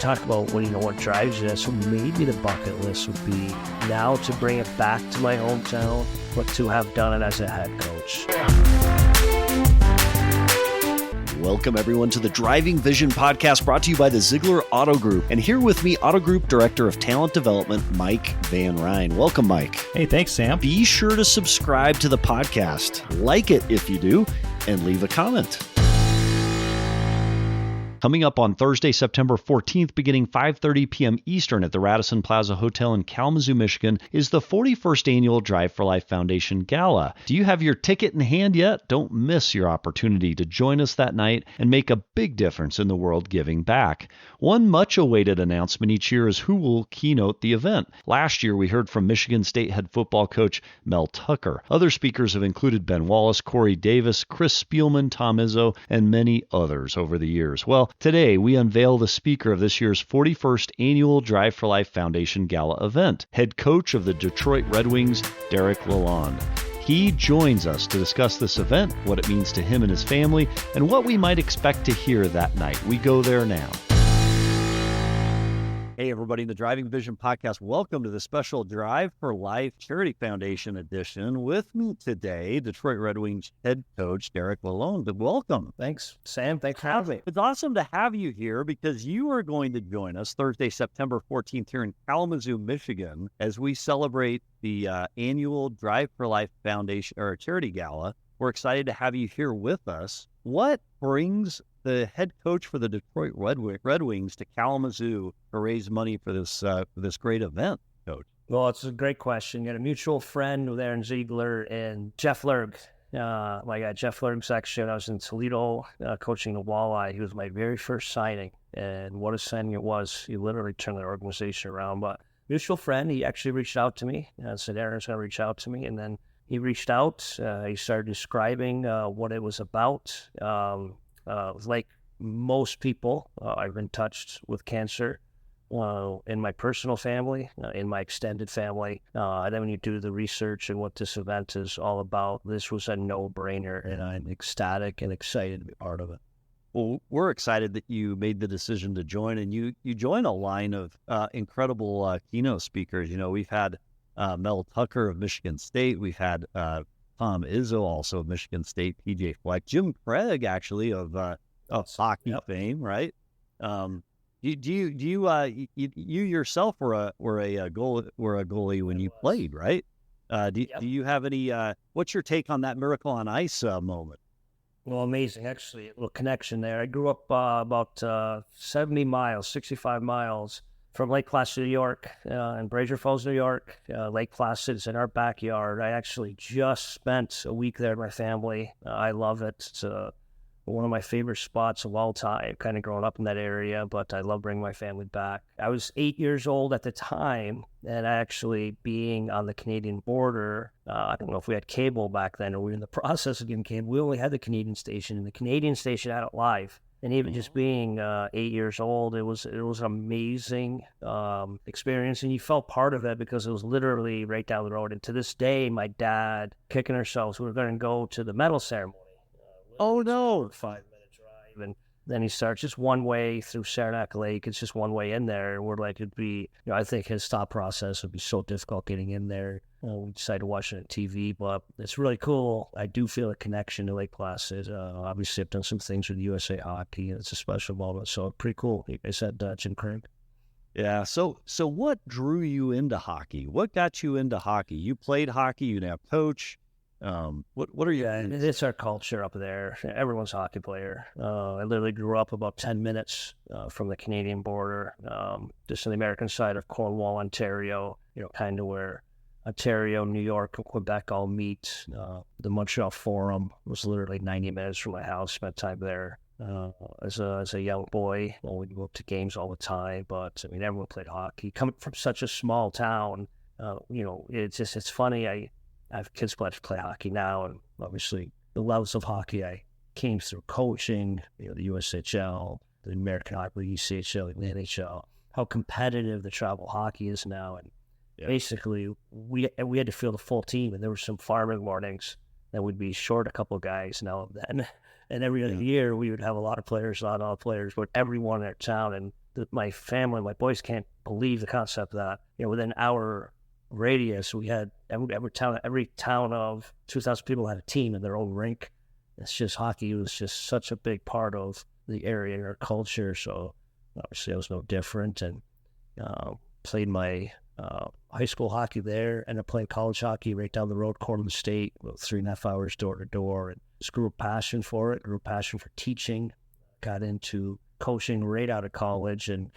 talk about what drives you, so maybe the bucket list would be now to bring it back to my hometown, but to have done it as a head coach. Welcome, everyone, to the Driving Vision podcast brought to you by the Zeigler Auto Group. And here with me, Auto Group Director of Talent Development, Mike Van Ryn. Welcome, Mike. Hey, thanks, Sam. Be sure to subscribe to the podcast, like it if you do, and leave a comment. Coming up on Thursday, September 14th, beginning 5:30 p.m. Eastern at the Radisson Plaza Hotel in Kalamazoo, Michigan, is the 41st Annual Drive for Life Foundation Gala. Do you have your ticket in hand yet? Don't miss your opportunity to join us that night and make a big difference in the world giving back. One much-awaited announcement each year is who will keynote the event. Last year, we heard from Michigan State head football coach Mel Tucker. Other speakers have included Ben Wallace, Corey Davis, Chris Spielman, Tom Izzo, and many others over the years. Well, today, we unveil the speaker of this year's 41st Annual Drive for Life Foundation Gala event, head coach of the Detroit Redwings, Derek Lalonde. He joins us to discuss this event, what it means to him and his family, and what we might expect to hear that night. We go there now. Hey, everybody, in the Driving Vision podcast, welcome to the special Drive for Life Charity Foundation edition. With me today, Detroit Red Wings head coach Derek Lalonde. Welcome. Thanks, Sam. Thanks for having me. It's awesome to have you here because you are going to join us Thursday, September 14th here in Kalamazoo, Michigan, as we celebrate the annual Drive for Life Foundation or Charity Gala. We're excited to have you here with us. What brings the head coach for the Detroit Red Wings to Kalamazoo to raise money for this great event, Coach? Well, it's a great question. You got a mutual friend there in Zeigler and Jeff Lerg. My guy, Jeff Lerg's actually, I was in Toledo coaching the Walleye. He was my very first signing, and what a signing it was. He literally turned the organization around. But mutual friend, he actually reached out to me and said, Aaron's going to reach out to me, and then he reached out. He started describing what it was about. Like most people, I've been touched with cancer in my personal family, in my extended family. And then when you do the research and what this event is all about, this was a no-brainer, and I'm ecstatic and excited to be part of it. Well, we're excited that you made the decision to join, and you join a line of incredible keynote speakers. You know, we've had Mel Tucker of Michigan State. We've had Tom Izzo, also of Michigan State, PJ Fleck, Jim Craig, actually, of hockey fame, right? You yourself were a goalie when you played, right? Do you have any? What's your take on that Miracle on Ice moment? Well, amazing, actually. A little connection there. I grew up about 65 miles from Lake Placid, New York, in Brazier Falls, New York. Lake Placid is in our backyard. I actually just spent a week there with my family. I love it. It's one of my favorite spots of all time, kind of growing up in that area, but I love bringing my family back. I was 8 years old at the time, and actually being on the Canadian border, I don't know if we had cable back then or we were in the process of getting cable. We only had the Canadian station, and the Canadian station had it live. And even just being 8 years old, it was an amazing experience, and you felt part of it because it was literally right down the road. And to this day, my dad kicking ourselves, we were going to go to the medal ceremony. Oh no! 5-minute drive, and then he starts just one way through Saranac Lake. It's just one way in there. And we're like, it'd be, I think his thought process would be so difficult getting in there. We decided to watch it on TV, but it's really cool. I do feel a connection to Lake Placid. Obviously, I've done some things with USA Hockey, and it's a special moment. So pretty cool. I said Jim Craig. Yeah. So what drew you into hockey? What got you into hockey? You played hockey. You now coach. What are you? Yeah, it's our culture up there. Everyone's a hockey player. I literally grew up about 10 minutes from the Canadian border, just on the American side of Cornwall, Ontario. Kind of where Ontario, New York, and Quebec all meet. The Montreal Forum was literally 90 minutes from my house. Spent time there as a young boy. We'd go up to games all the time, but I mean, everyone played hockey. Coming from such a small town, it's funny. I have kids play hockey now, and obviously the levels of hockey I came through coaching, the USHL, the American Hockey League, ECHL, the NHL, how competitive the travel hockey is now. And basically, we had to field a full team, and there were some farming mornings that would be short a couple of guys now and then. And every other year, we would have a lot of players, not all players, but everyone in our town. And my family, my boys can't believe the concept that, within our radius, we had every town of 2,000 people had a team in their own rink. It's just hockey was just such a big part of the area and our culture. So obviously I was no different, and played my high school hockey there, ended up playing college hockey right down the road, Cortland State, about 3.5 hours door to door, and just grew a passion for it, grew a passion for teaching, got into coaching right out of college, and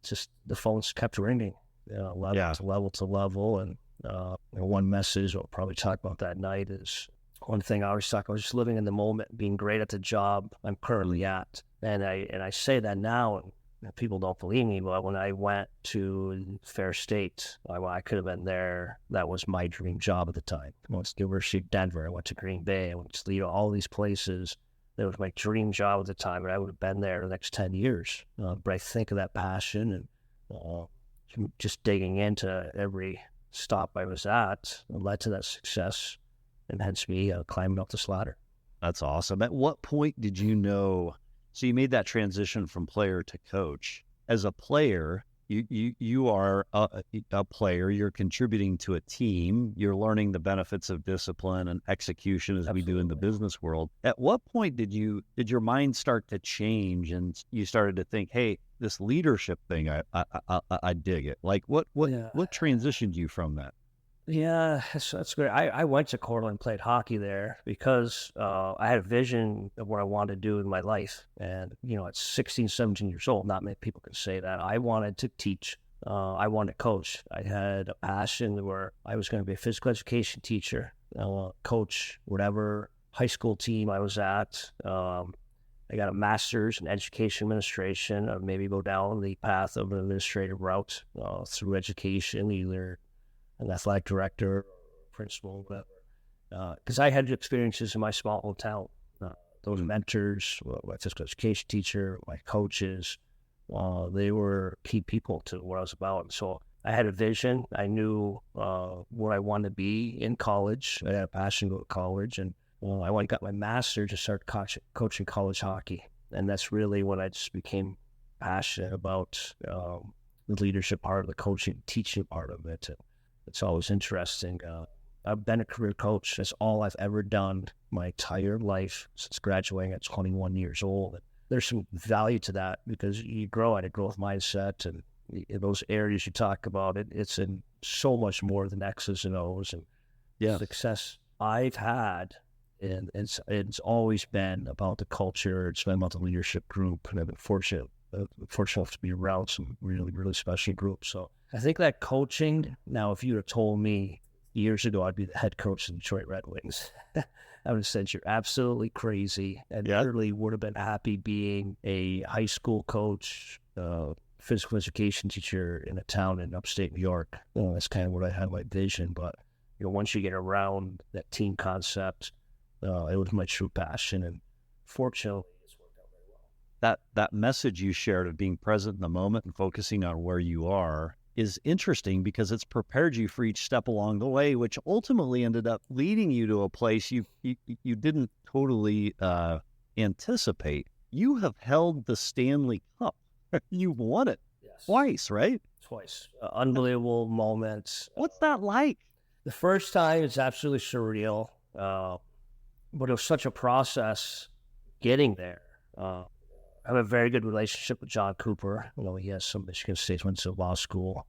just the phones kept ringing, level to level. And one message we'll probably talk about that night is one thing I always talk about, just living in the moment, being great at the job I'm currently at. And I say that now, and people don't believe me, but when I went to Fair State, I could have been there. That was my dream job at the time. I went to the University of Denver. I went to Green Bay. I went to Toledo, all these places. That was my dream job at the time, and I would have been there the next 10 years. But I think of that passion and just digging into every stop I was at led to that success, and hence me climbing up this ladder. That's awesome. At what point did you know? So you made that transition from player to coach. As a player, you are a player. You're contributing to a team. You're learning the benefits of discipline and execution, as we do in the business world. At what point did your mind start to change, and you started to think, "Hey, this leadership thing, I dig it." Like what transitioned you from that? Yeah, that's great. I went to Cortland and played hockey there because I had a vision of what I wanted to do in my life. And, at 16, 17 years old, not many people can say that. I wanted to teach. I wanted to coach. I had a passion where I was going to be a physical education teacher, coach whatever high school team I was at. I got a master's in education administration, or maybe go down the path of an administrative route through education, either an athletic director, or principal, whatever. Because I had experiences in my small hometown. Those mentors, my physical education teacher, my coaches, they were key people to what I was about. And so I had a vision. I knew what I wanted to be in college. I had a passion to go to college. And I went and got my master's to start coaching college hockey. And that's really when I just became passionate about the leadership part of the coaching, teaching part of it. It's always interesting. I've been a career coach. That's all I've ever done my entire life since graduating at 21 years old. And there's some value to that because you grow at a growth mindset, and in those areas you talk about it's in so much more than X's and O's. And success I've had, and it's always been about the culture. It's been about the leadership group, and I've been fortunate to be around some really, really special groups. So I think that coaching, now, if you would have told me years ago I'd be the head coach of the Detroit Red Wings, I would have said you're absolutely crazy, and literally would have been happy being a high school coach, physical education teacher in a town in upstate New York. That's kind of what I had my vision. But once you get around that team concept, it was my true passion, and fortunately, it's worked out very well. That message you shared of being present in the moment and focusing on where you are is interesting because it's prepared you for each step along the way, which ultimately ended up leading you to a place you didn't totally anticipate. You have held the Stanley Cup. You've won it twice, right? Twice. Unbelievable moments. What's that like? The first time is absolutely surreal, but it was such a process getting there. I have a very good relationship with John Cooper. He has some Michigan State, went to law school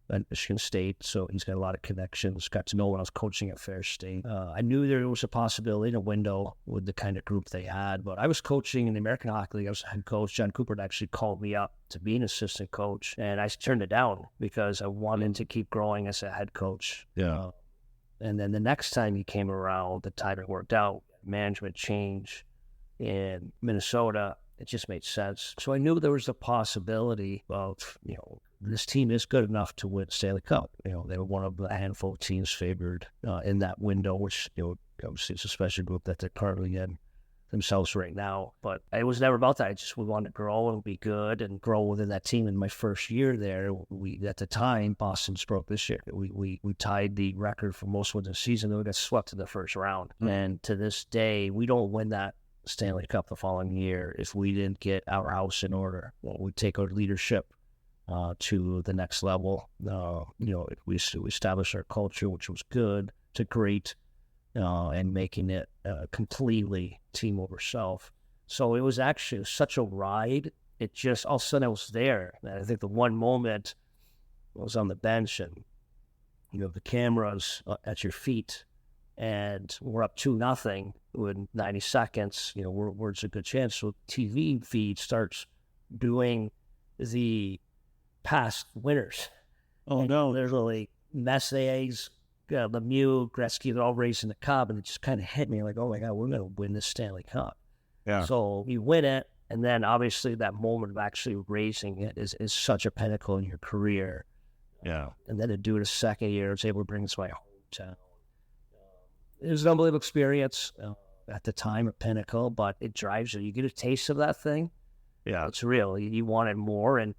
at Michigan State, so he's got a lot of connections. Got to know when I was coaching at Fair State. I knew there was a possibility, a window with the kind of group they had, but I was coaching in the American Hockey League. I was a head coach. John Cooper had actually called me up to be an assistant coach, and I turned it down because I wanted to keep growing as a head coach. Yeah. And then the next time he came around, the timing worked out. Management change in Minnesota. It just made sense. So I knew there was a possibility of, this team is good enough to win Stanley Cup. They were one of a handful of teams favored in that window, which, obviously it's a special group that they're currently in themselves right now. But it was never about that. We wanted to grow and be good and grow within that team. In my first year there, at the time, Boston just broke this year. We tied the record for most wins in the season. Then we got swept in the first round. And to this day, we don't win that Stanley Cup the following year if we didn't get our house in order. We'd take our leadership to the next level. If we establish our culture, which was good to great, and making it completely team over self. So it was actually such a ride. It just, all of a sudden I was there. And I think the one moment I was on the bench and, the cameras at your feet and we're up 2-0 in 90 seconds, where's a good chance. So TV feed starts doing the past winners. Oh, no. There's really Messier's, Lemieux, Gretzky, they're all raising the cup, and it just kind of hit me like, oh my God, we're going to win this Stanley Cup. Yeah. So you win it, and then obviously that moment of actually raising it is such a pinnacle in your career. Yeah. And then to do it a second year, I was able to bring it to my hometown. It was an unbelievable experience at the time, a pinnacle, but it drives you. You get a taste of that thing. Yeah. It's real. You wanted more, and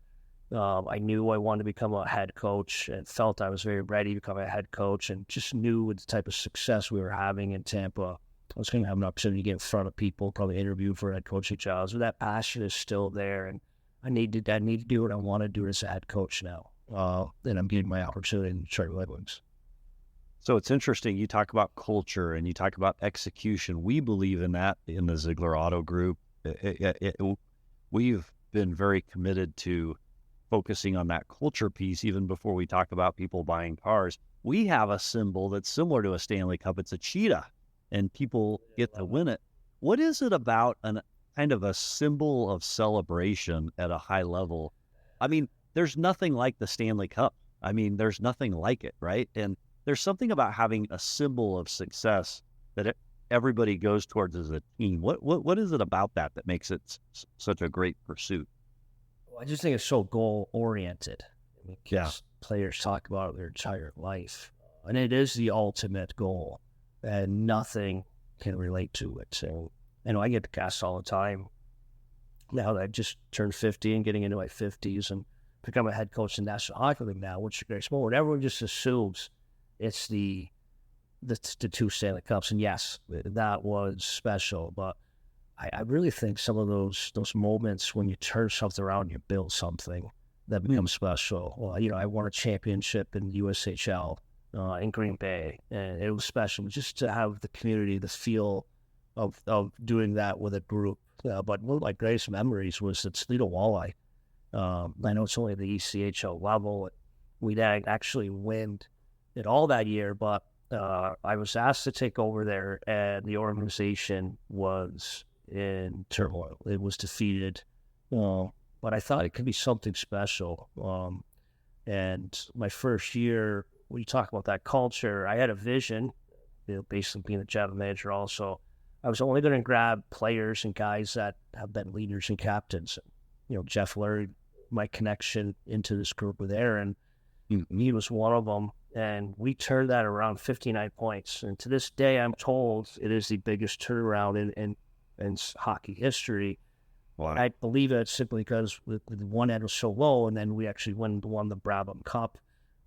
I knew I wanted to become a head coach and felt I was very ready to become a head coach, and just knew with the type of success we were having in Tampa, I was going to have an opportunity to get in front of people, probably interview for head coaching jobs. But that passion is still there, and I need to do what I want to do as a head coach now. And I'm getting my opportunity in Detroit Redwings. So it's interesting. You talk about culture and you talk about execution. We believe in that in the Zeigler Auto Group. We've been very committed to focusing on that culture piece even before we talk about people buying cars. We have a symbol that's similar to a Stanley Cup. It's a cheetah, and people get to win it. What is it about kind of a symbol of celebration at a high level? I mean, there's nothing like the Stanley Cup. I mean, there's nothing like it, right? And there's something about having a symbol of success that everybody goes towards as a team. What is it about that makes it such a great pursuit? Well, I just think it's so goal-oriented. Players talk about it their entire life. And it is the ultimate goal, and nothing can relate to it. So, I get asked all the time, now that I just turned 50 and getting into my 50s and become a head coach in National Hockey League now, what's your greatest moment? Everyone just assumes it's the 2 Stanley Cups. And yes, that was special. But I really think some of those moments when you turn something around and you build something that becomes special. Well, I won a championship in the USHL in Green Bay, and it was special just to have the community, the feel of doing that with a group. But one of my greatest memories was at Toledo Walleye. I know it's only the ECHL level. We didn't actually win it all that year, but I was asked to take over there, and the organization was in turmoil. It was defeated, but I thought it could be something special. And my first year, when you talk about that culture, I had a vision, basically being a general manager also. I was only going to grab players and guys that have been leaders and captains. Jeff Lurie, my connection into this group with Aaron, he was one of them. And we turned that around 59 points. And to this day, I'm told it is the biggest turnaround in hockey history. Wow. I believe it simply because the one end was so low, and then we actually won the Brabham Cup.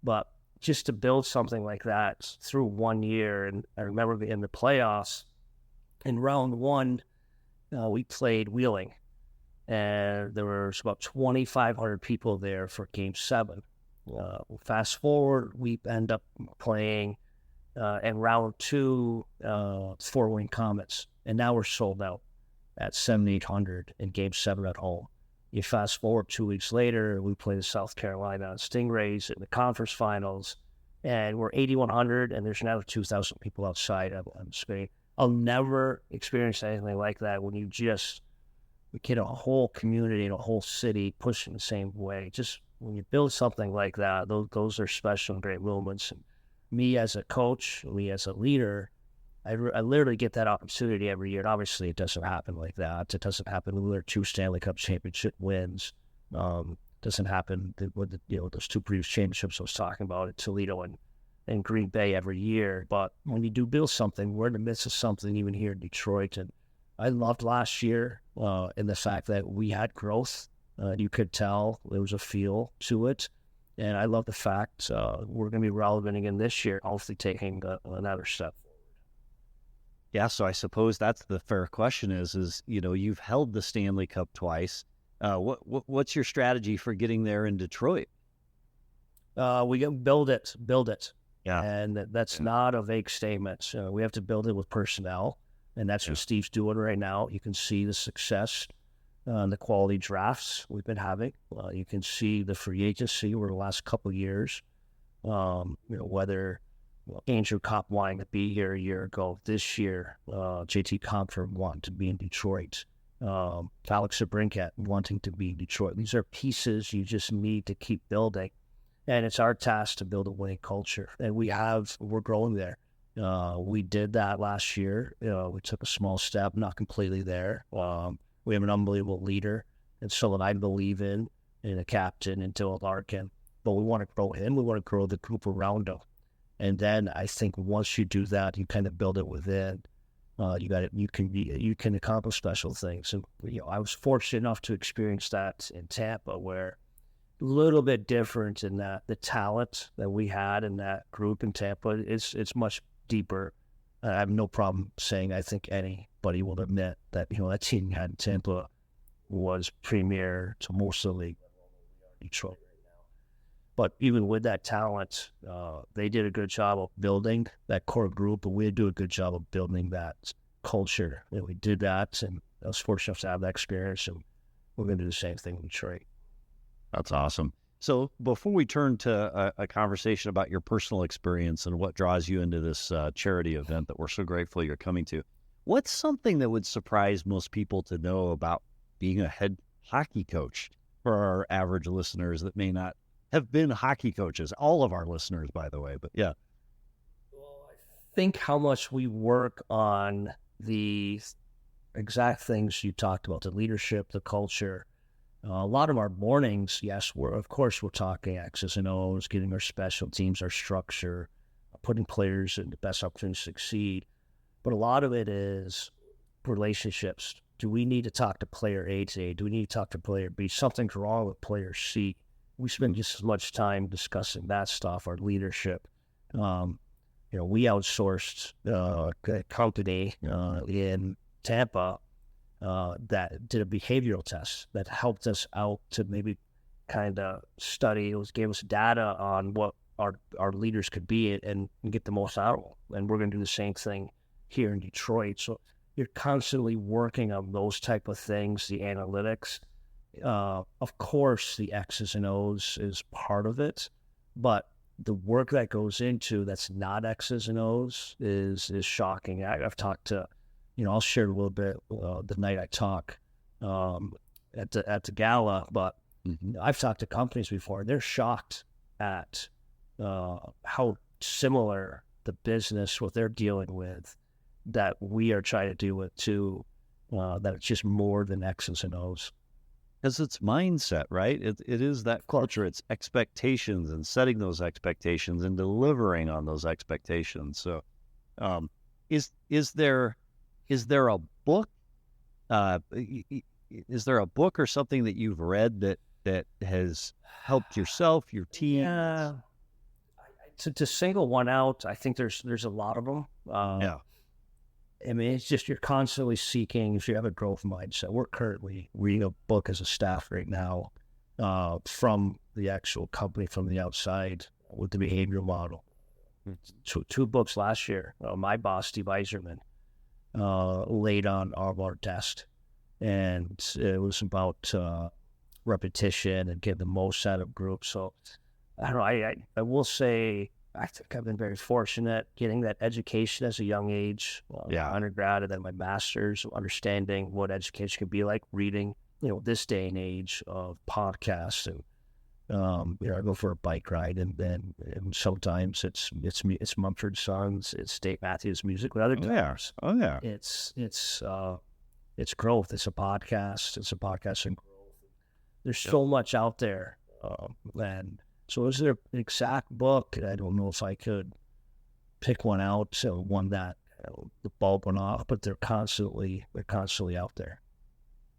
But just to build something like that through 1 year, and I remember in the playoffs, in round 1, we played Wheeling, and there was about 2,500 people there for Game 7. Fast forward, we end up playing in round 2, Fort Wayne Comets, and now we're sold out at 7,800 in Game 7 at home. You fast forward 2 weeks later, we play the South Carolina Stingrays in the conference finals, and we're 8,100, and there's another 2,000 people outside of Spain. I'll never experience anything like that when you just get a whole community and a whole city pushing the same way. Just when you build something like that, those are special and great moments. And me as a coach, me as a leader, I literally get that opportunity every year. And obviously, it doesn't happen like that. It doesn't happen with their 2 Stanley Cup championship wins. Doesn't happen with those 2 previous championships I was talking about at Toledo and Green Bay every year. But when you do build something, we're in the midst of something even here in Detroit. And I loved last year in the fact that we had growth. You could tell there was a feel to it. And I love the fact we're going to be relevant again this year, hopefully taking another step forward. Yeah, so I suppose that's the fair question is, you've held the Stanley Cup twice. What's your strategy for getting there in Detroit? We can build it. Yeah. And that's not a vague statement. We have to build it with personnel, and that's what Steve's doing right now. You can see the success, the quality drafts we've been having. You can see the free agency over the last couple of years. Whether Andrew Kopp wanting to be here a year ago, this year, JT Compher wanting to be in Detroit, Alex Sabrinkat wanting to be in Detroit. These are pieces you just need to keep building. And it's our task to build a winning culture. And we're growing there. We did that last year. We took a small step, not completely there. We have an unbelievable leader and someone I believe in a captain, in Dylan Larkin. But we want to grow him. We want to grow the group around him. And then I think once you do that, you kind of build it within. You can accomplish special things. And I was fortunate enough to experience that in Tampa, where a little bit different in that the talent that we had in that group in Tampa it's much deeper. I have no problem saying I think anybody will admit that that team had in Tampa was premier to most of the league. Detroit. But even with that talent, they did a good job of building that core group, but we do a good job of building that culture. And we did that, and I was fortunate enough to have that experience, and we're going to do the same thing in Detroit. That's awesome. So before we turn to a conversation about your personal experience and what draws you into this charity event that we're so grateful you're coming to, what's something that would surprise most people to know about being a head hockey coach for our average listeners that may not have been hockey coaches? All of our listeners, by the way, but yeah. Well, I think how much we work on the exact things you talked about, the leadership, the culture. A lot of our mornings, yes, we're talking X's and O's, getting our special teams, our structure, putting players in the best opportunity to succeed. But a lot of it is relationships. Do we need to talk to player A today? Do we need to talk to player B? Something's wrong with player C. We spend just as much time discussing that stuff, our leadership. We outsourced a company in Tampa that did a behavioral test that helped us out to maybe kind of gave us data on what our leaders could be and get the most out of them. And we're going to do the same thing here in Detroit. So you're constantly working on those type of things, the analytics. Of course, the X's and O's is part of it, but the work that goes into that's not X's and O's is shocking. I've talked to, I'll share a little bit the night I talk at the gala, but I've talked to companies before. They're shocked at how similar the business, what they're dealing with, that we are trying to deal with too, that it's just more than X's and O's. Because it's mindset, right? It is that culture. It's expectations and setting those expectations and delivering on those expectations. So, is there a book? Is there a book or something that you've read that has helped yourself, your team? Yeah. To single one out, I think there's a lot of them. Yeah. I mean, it's just you're constantly seeking, if you have a growth mindset. We're currently reading a book as a staff right now from the actual company, from the outside, with the behavioral model. Two books last year. My boss, Steve Eiserman, laid on our desk. And it was about repetition and getting the most out of groups. So, I don't know, I will say, I think I've been very fortunate getting that education as a young age, undergrad and then my master's, understanding what education could be like, reading, this day and age of podcasts. And, I go for a bike ride and sometimes it's Mumford Sons, it's Dave Matthews music with other times. Oh yeah. It's growth. It's a podcast. It's a podcast and growth. There's so much out there. And so is there an exact book? I don't know if I could pick one out, so one that the bulb went off, but they're constantly out there.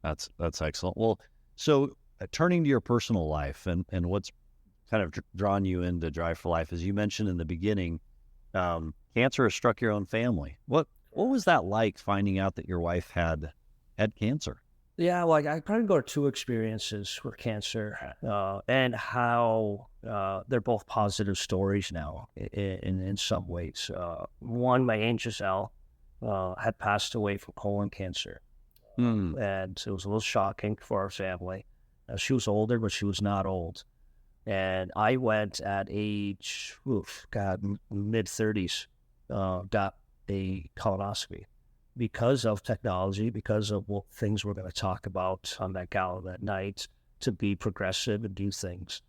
That's excellent. Well, so turning to your personal life and what's kind of drawn you into Drive for Life, as you mentioned in the beginning, cancer has struck your own family. What What was that like, finding out that your wife had cancer? Yeah, like I probably go to two experiences with cancer, and how they're both positive stories now in some ways. One, my Aunt Giselle had passed away from colon cancer, Mm. and it was a little shocking for our family. She was older, but she was not old. And I went at age, mid-30s, got a colonoscopy because of technology, because of what things we're going to talk about on that gala that night, to be progressive and do things.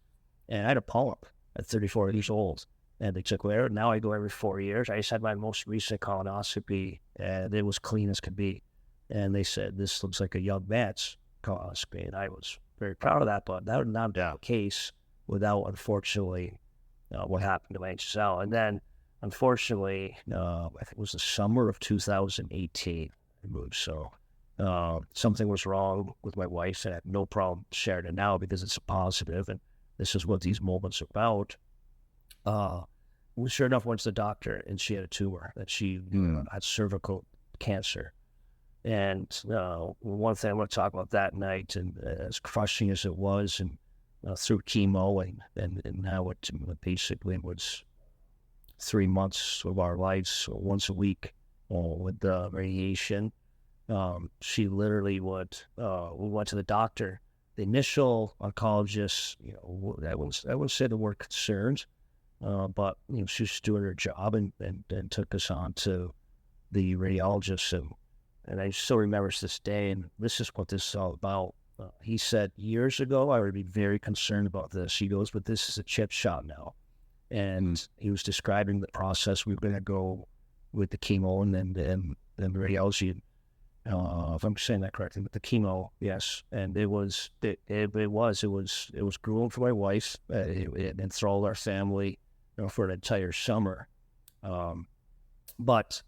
And I had a polyp at 34 years old, and they took care of it. Now I go every 4 years. I just had my most recent colonoscopy, and it was clean as could be. And they said, this looks like a young man's colonoscopy, and I was very proud of that, but that would not be the case without, unfortunately, what happened to my HSL. And then, unfortunately, I think it was the summer of 2018, I moved. So something was wrong with my wife, and I have no problem sharing it now because it's a positive, and this is what these moments are about. We sure enough went to the doctor, and she had a tumor, that she had cervical cancer. And one thing I want to talk about that night, and as crushing as it was, and through chemo, and now it basically was 3 months of our lives, once a week, with the radiation. She literally would, we went to the doctor. The initial oncologist, I wouldn't say the word concerned, but she was doing her job, and took us on to the radiologist, and I still remember this day, and this is what this is all about. He said, years ago, I would be very concerned about this. He goes, but this is a chip shot now. And he was describing the process. We were going to go with the chemo and then the radiology, if I'm saying that correctly, but the chemo, yes. And it was grueling for my wife. It enthralled our family, for an entire summer. But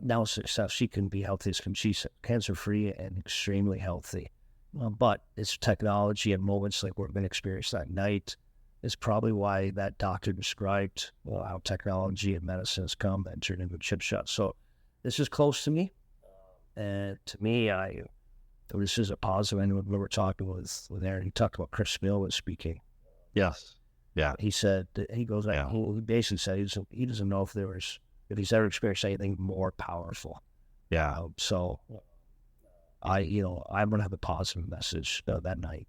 now success, she can be healthy as can. She's cancer-free and extremely healthy. But it's technology and moments like we're going to experience that night is probably why that doctor described how technology and medicine has come and turned into a chip shot. So this is close to me. And to me, this is a positive. I remember talking with Aaron. He talked about Chris Spielman speaking. Yes. Yeah. He said, he basically said he doesn't know if he's ever experienced anything more powerful. Yeah. So I'm going to have a positive message that night.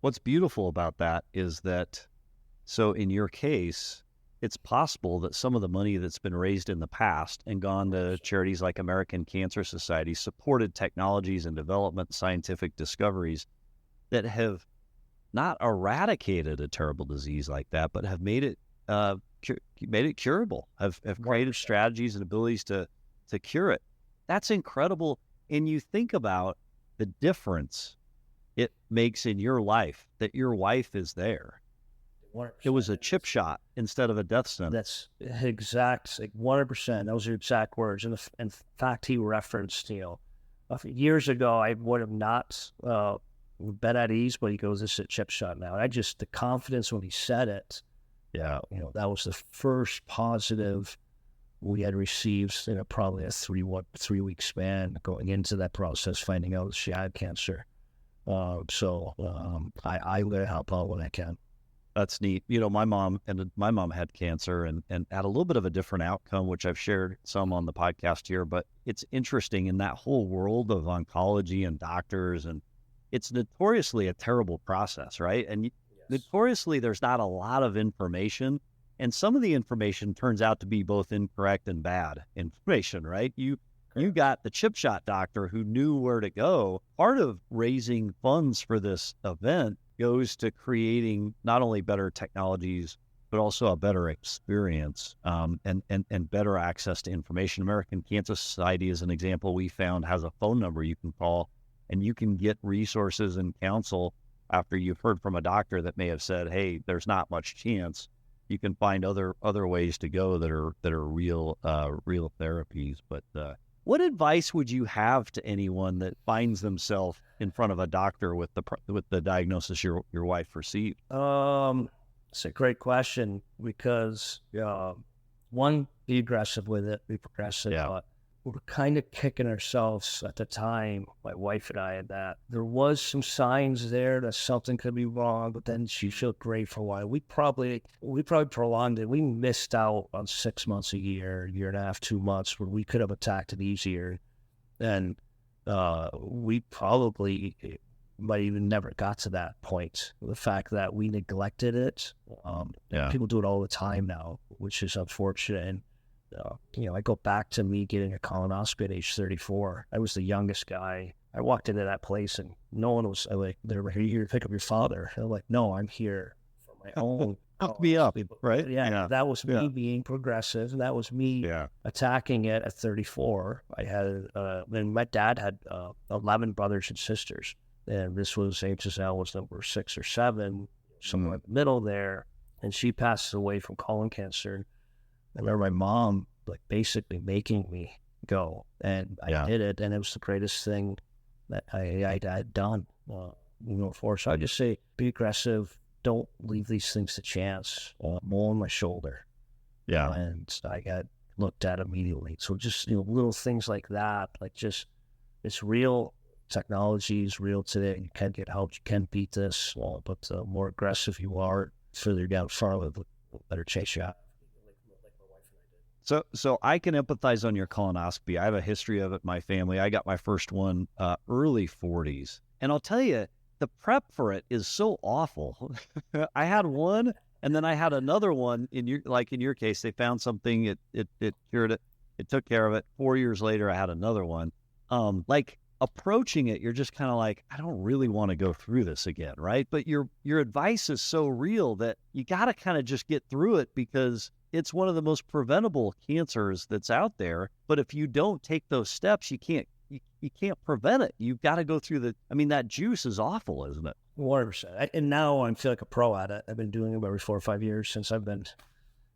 What's beautiful about that is that, so in your case, it's possible that some of the money that's been raised in the past and gone to charities like American Cancer Society supported technologies and development, scientific discoveries that have not eradicated a terrible disease like that, but have made it curable, have created strategies and abilities to cure it. That's incredible. And you think about the difference it makes in your life that your wife is there. 100%. It was a chip shot instead of a death sentence. That's exact, 100%. Those are exact words. And in fact, he referenced, years ago, I would have not been at ease, but he goes, this is a chip shot now. And the confidence when he said it, that was the first positive we had received in probably a 3-week span going into that process, finding out she had cancer. I'm going to help out when I can. That's neat. My mom had cancer and had a little bit of a different outcome, which I've shared some on the podcast here, but it's interesting in that whole world of oncology and doctors, and it's notoriously a terrible process, right? And notoriously there's not a lot of information, and some of the information turns out to be both incorrect and bad information, right? You got the chip shot doctor who knew where to go. Part of raising funds for this event goes to creating not only better technologies, but also a better experience, and better access to information. American Cancer Society, as an example, we found has a phone number you can call, and you can get resources and counsel after you've heard from a doctor that may have said, hey, there's not much chance. You can find other ways to go that are real therapies. But what advice would you have to anyone that finds themselves in front of a doctor with the diagnosis your wife received? It's a great question because one, be aggressive with it, be progressive. Yeah. were kind of kicking ourselves at the time, my wife and I, that there was some signs there that something could be wrong, but then she felt great for a while. We probably prolonged it. We missed out on 6 months, a year and a half, 2 months where we could have attacked it easier. And we probably might even never got to that point. The fact that we neglected it, people do it all the time now, which is unfortunate. And I go back to me getting a colonoscopy at age 34. I was the youngest guy. I walked into that place and no one was like, "They're here to pick up your father." I'm like, "No, I'm here for my own." Hook me up, right? Yeah, that was me being progressive, and that was me attacking it at 34. I had, and my dad had 11 brothers and sisters, and this was HSL was number 6 or 7, somewhere in the middle there, and she passed away from colon cancer. I remember my mom basically making me go, and I did it, and it was the greatest thing that I had done. So I just say, be aggressive. Don't leave these things to chance. More on my shoulder. Yeah. And I got looked at immediately. So just, little things like that, it's real. Technology is real today. You can get help. You can beat this. But the more aggressive you are, further down farther, the better chase you out. So I can empathize on your colonoscopy. I have a history of it in my family. I got my first one early 40s. And I'll tell you, the prep for it is so awful. I had one, and then I had another one. In your case, they found something, it cured it, it took care of it. 4 years later, I had another one. Approaching it, you're just kind of like, I don't really want to go through this again, right? But your advice is so real that you got to kind of just get through it, because it's one of the most preventable cancers that's out there. But if you don't take those steps, you can't prevent it. You've got to go through that juice is awful, isn't it? 100%. And now I feel like a pro at it. I've been doing it every 4 or 5 years since I've been,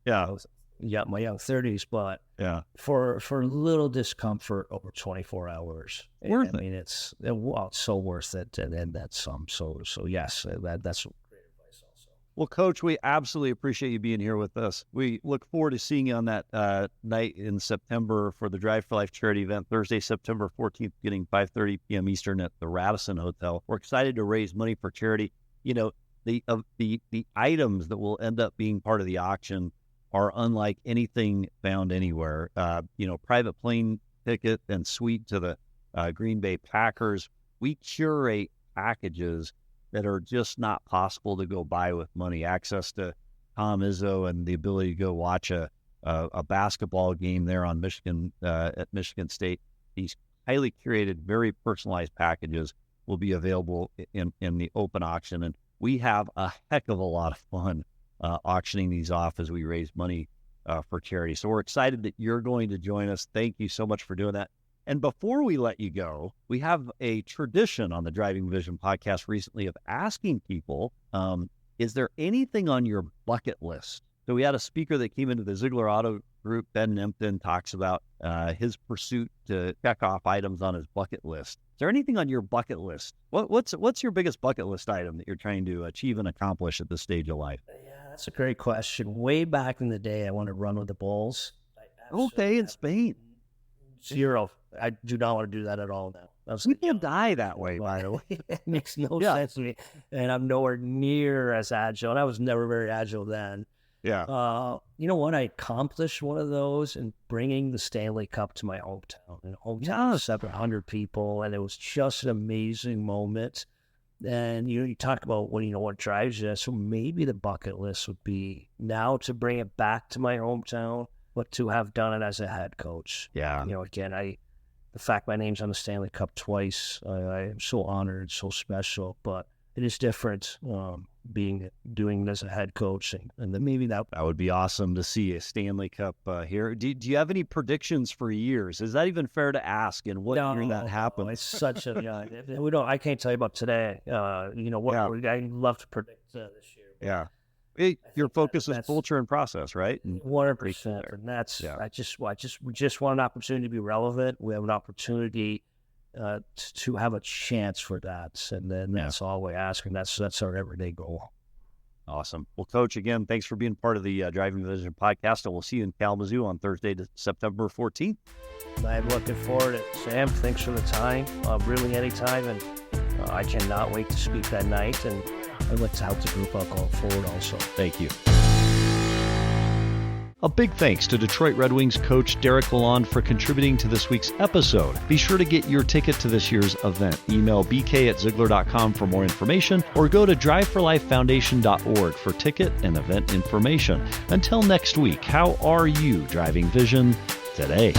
my young 30s. But for a little discomfort over 24 hours, worth it. It's so worth it, and then that's some. So yes, that's great advice also. Well, Coach, we absolutely appreciate you being here with us. We look forward to seeing you on that night in September for the Drive for Life charity event, Thursday, September 14th, beginning 5:30 p.m. Eastern at the Radisson Hotel. We're excited to raise money for charity. The items that will end up being part of the auction are unlike anything found anywhere. Private plane ticket and suite to the Green Bay Packers. We curate packages that are just not possible to go buy with money. Access to Tom Izzo and the ability to go watch a basketball game there on Michigan at Michigan State. These highly curated, very personalized packages will be available in the open auction, and we have a heck of a lot of fun auctioning these off as we raise money for charity. So we're excited that you're going to join us. Thank you so much for doing that. And before we let you go, we have a tradition on the Driving Vision podcast recently of asking people, is there anything on your bucket list? So we had a speaker that came into the Zeigler Auto Group, Ben Wallace, talks about his pursuit to check off items on his bucket list. Is there anything on your bucket list? What's your biggest bucket list item that you're trying to achieve and accomplish at this stage of life? Yeah, that's a great question. Way back in the day, I wanted to run with the Bulls. Okay, in Spain. 0. I do not want to do that at all now. You can't die that way, by the way. It makes no sense to me. And I'm nowhere near as agile. And I was never very agile then. Yeah. You know what? I accomplished one of those in bringing the Stanley Cup to my hometown. And hometown of 700 people. And it was just an amazing moment. And you talk about what drives you. So maybe the bucket list would be now to bring it back to my hometown, but to have done it as a head coach. Yeah. Again, the fact my name's on the Stanley Cup twice, I am so honored, so special, but it is different doing it as a head coach. And then maybe that would be awesome to see a Stanley Cup here. Do you have any predictions for years? Is that even fair to ask? And what year that happens? No, it's such a, I can't tell you about today. I love to predict this year. Yeah. Your focus is culture and process, right? 100%. And that's, we just want an opportunity to be relevant. We have an opportunity to have a chance for that. And then that's all we ask. And that's our everyday goal. Awesome. Well, Coach, again, thanks for being part of the Driving Vision podcast, and we'll see you in Kalamazoo on Thursday, September 14th. I'm looking forward to it. Sam, thanks for the time. Really anytime, and I cannot wait to speak that night, and I'd like to help the group out going forward also. Thank you. A big thanks to Detroit Red Wings coach Derek Lalonde for contributing to this week's episode. Be sure to get your ticket to this year's event. Email bk@zeigler.com for more information, or go to driveforlifefoundation.org for ticket and event information. Until next week, how are you driving vision today?